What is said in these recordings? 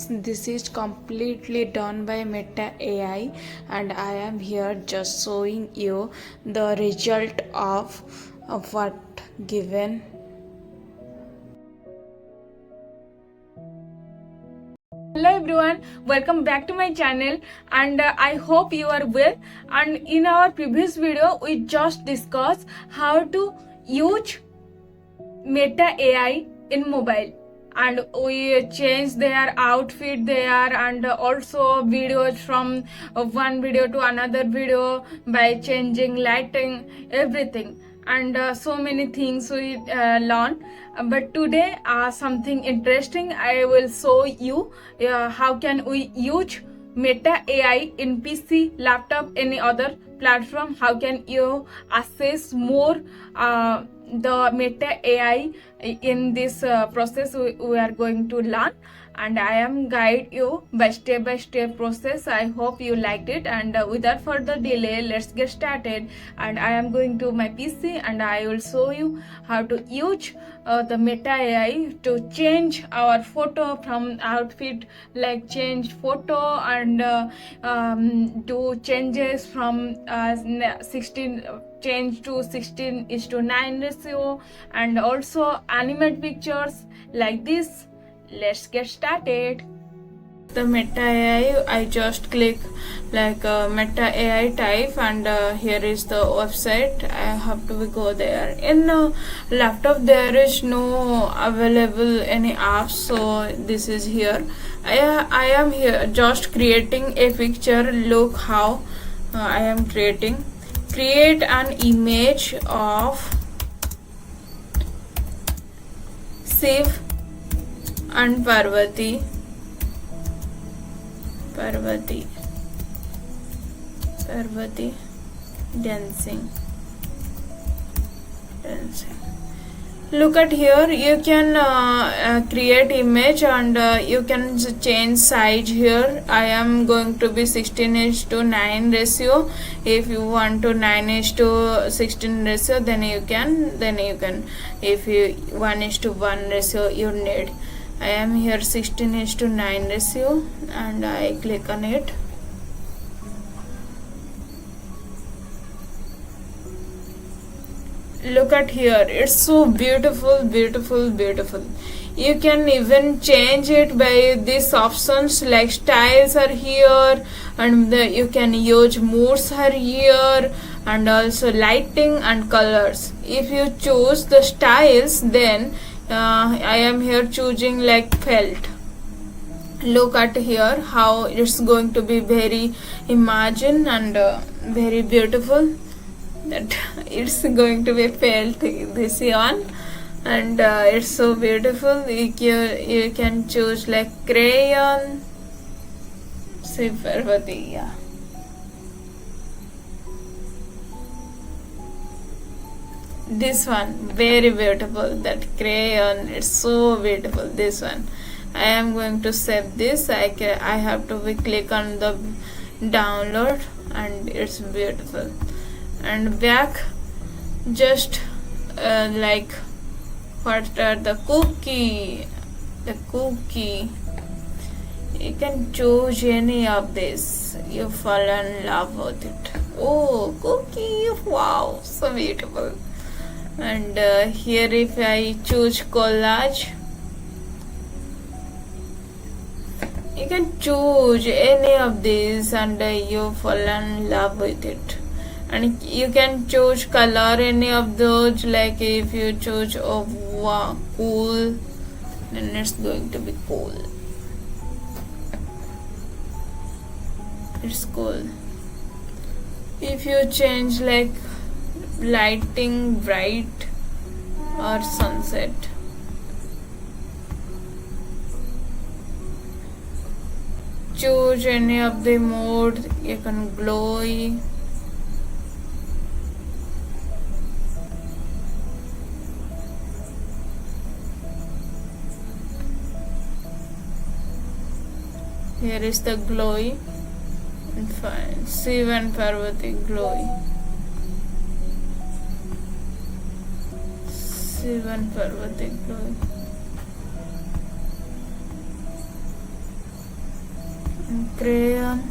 friends, this is completely done by Meta AI, and I am here just showing you the result of what given. Hello everyone, welcome back to my channel, and I hope you are well. And in our previous video we just discussed how to use Meta AI in mobile, and we change their outfit there, and also videos from one video to another video by changing lighting, everything, and so many things we learn. But today something interesting I will show you. How can we use Meta AI in PC, laptop, any other platform? How can you access more the Meta AI in this process? We are going to learn, and I am guide you by step process. I hope you liked it, and without further delay, let's get started. And I am going to my PC, and I will show you how to use the Meta AI to change our photo from outfit, like change photo, and do changes from 16 change to 16:9 ratio, and also animate pictures like this. Let's get started. The Meta AI, I just click like Meta AI type, and here is the website. I have to go there. In laptop there is no available any apps, so this is here. I am here just creating a picture. Look how I am create an image of Shiv and Parvati dancing. Look at here, you can create image, and you can change size here. I am going to be 16:9 ratio. If you want to 9:16 ratio, then you can. If you 1:1 ratio you need. I am here 16:9 ratio, and I click on it. Look at here, it's so beautiful. You can even change it by these options, like styles are here, and you can use moods are here, and also lighting and colors. If you choose the styles, then I am here choosing like felt. Look at here how it's going to be very imagine and very beautiful. That it's going to be felt this on, and it's so beautiful. You can choose like crayon, say Parvati, yeah. This one very beautiful, that crayon, it's so beautiful. This one I am going to save this. I have to click on the download, and it's beautiful. And back, just like what are the cookie, you can choose any of this. You fall in love with it. Oh, cookie, wow, so beautiful. And here if I choose collage, you can choose any of these, and you fall in love with it. And you can choose color, any of those, like if you choose wow, cool, then it's going to be cool. It's cool. If you change like lighting, bright or sunset, choose any of the mode. You can glowy, here is the glowy, and fine. Shiv and Parvati glowy. Shiv and Parvati glowy. crayon.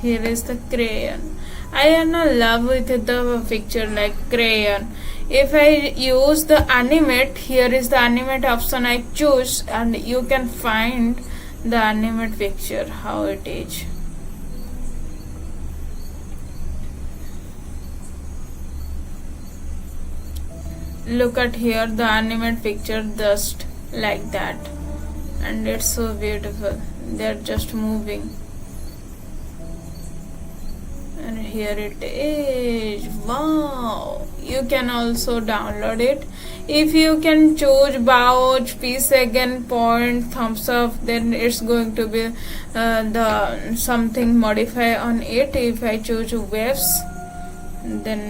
Here is the crayon. I am in love with the picture like crayon. If I use the animate, here is the animate option I choose, and you can find the animate picture how it is. Look at here the animate picture just like that, and it's so beautiful. They're just moving, and here it is. Wow, you can also download it. If you can choose vouch, p-second, point, thumbs up, then it's going to be the something modify on it. If I choose waves, then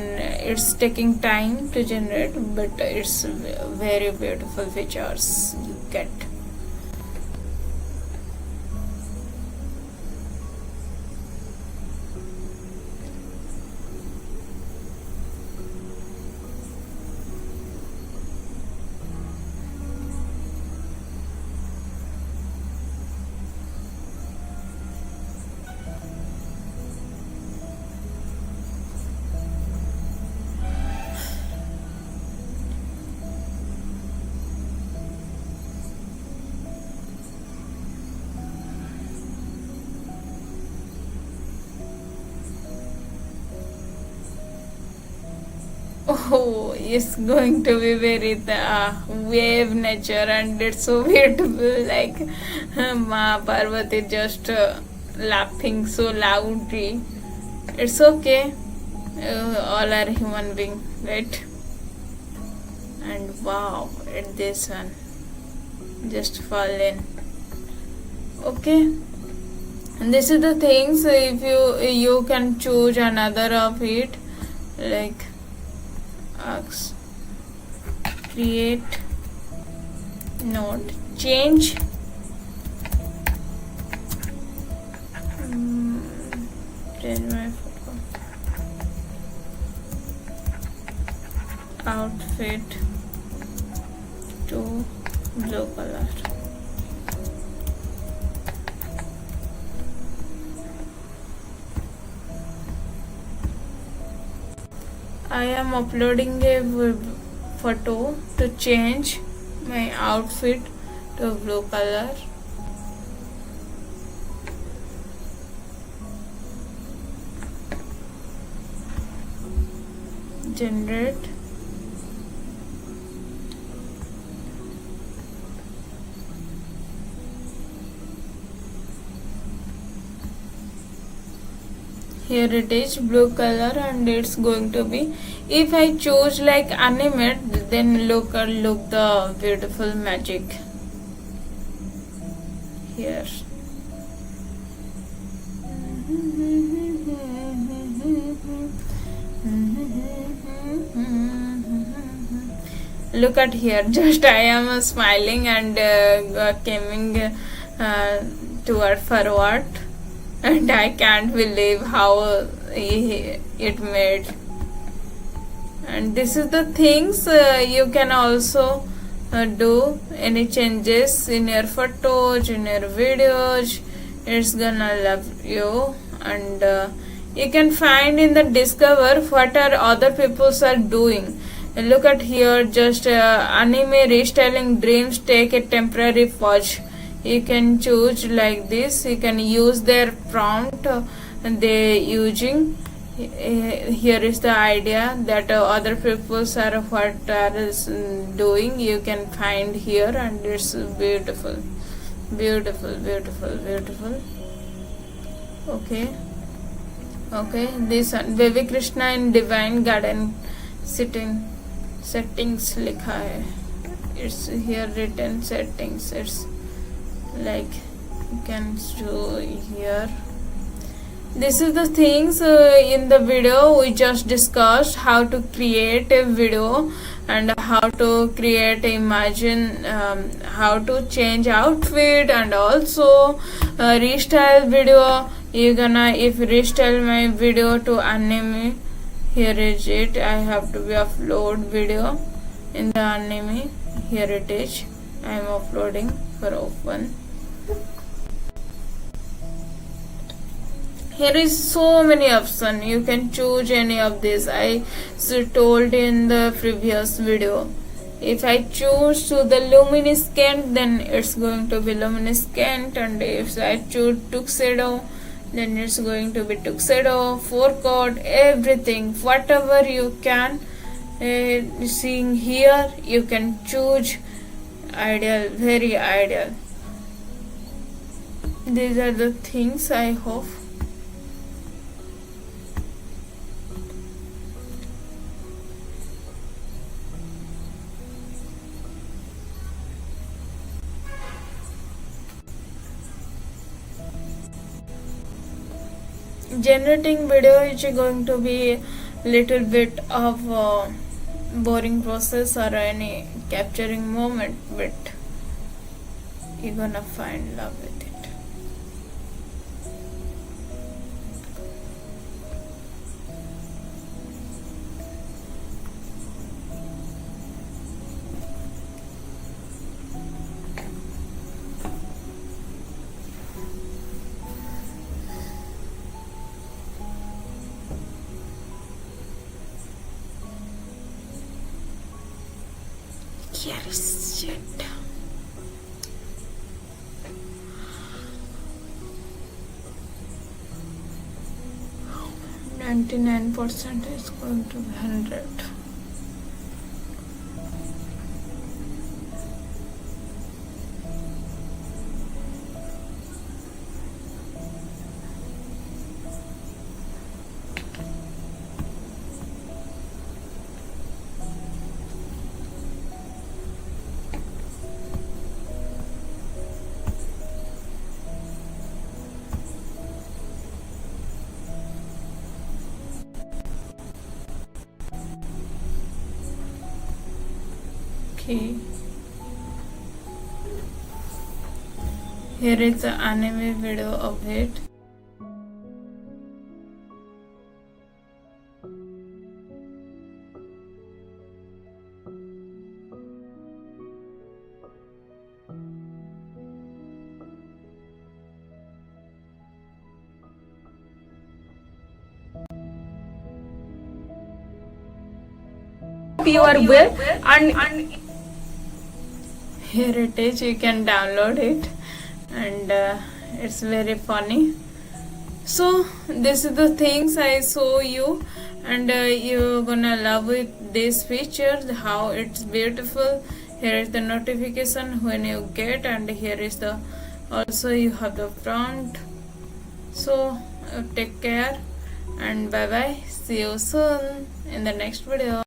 it's taking time to generate, but it's very beautiful features you get. Oh, it's going to be very wave nature, and it's so beautiful. Like Ma Parvati just laughing so loudly. It's okay. All are human being, right? And wow, at this one, just fall in. Okay. And this is the things. If you can choose another of it, like create node, change change my photo, outfit to blue color. I am uploading a photo to change my outfit to blue color. Generate. Here it is blue color, and it's going to be, if I choose like animate, then look the beautiful magic here. Look at here, just I am smiling and coming toward forward, and I can't believe how it made. And this is the things you can also do any changes in your photos, in your videos. It's gonna love you. And you can find in the discover what are other peoples are doing. And look at here, just anime restyling dreams take a temporary pause. You can choose like this. You can use their prompt they using. Here is the idea that other peoples are what are doing. You can find here, and it's beautiful, beautiful, beautiful, beautiful. Okay, this one, baby Krishna in divine garden settings लिखा है. It's here written settings. It's like you can show here. This is the things in the video we just discussed, how to create a video and how to create imagine, how to change outfit, and also restyle video. You're gonna, if restyle my video to anime, Here is it. I have to be upload video in the anime. Here it is. I am uploading for open. Here is so many options. You can choose any of these. I told in the previous video. If I choose to the luminescent, then it's going to be luminescent, and if I choose tuxedo, then it's going to be tuxedo, forecoat, everything, whatever you can seeing here, you can choose. Ideal, very ideal. These are the things, I hope. Generating video is going to be little bit of boring process or any capturing moment, but you're gonna find love with it. Here is it. 99% is going to be 100. Okay. Here is the anime video of it. You are well, and Here it is. You can download it, and it's very funny. So this is the things I show you, and you're gonna love it. This feature, how it's beautiful. Here is the notification when you get, and here is the also you have the prompt. So take care, and bye bye. See you soon in the next video.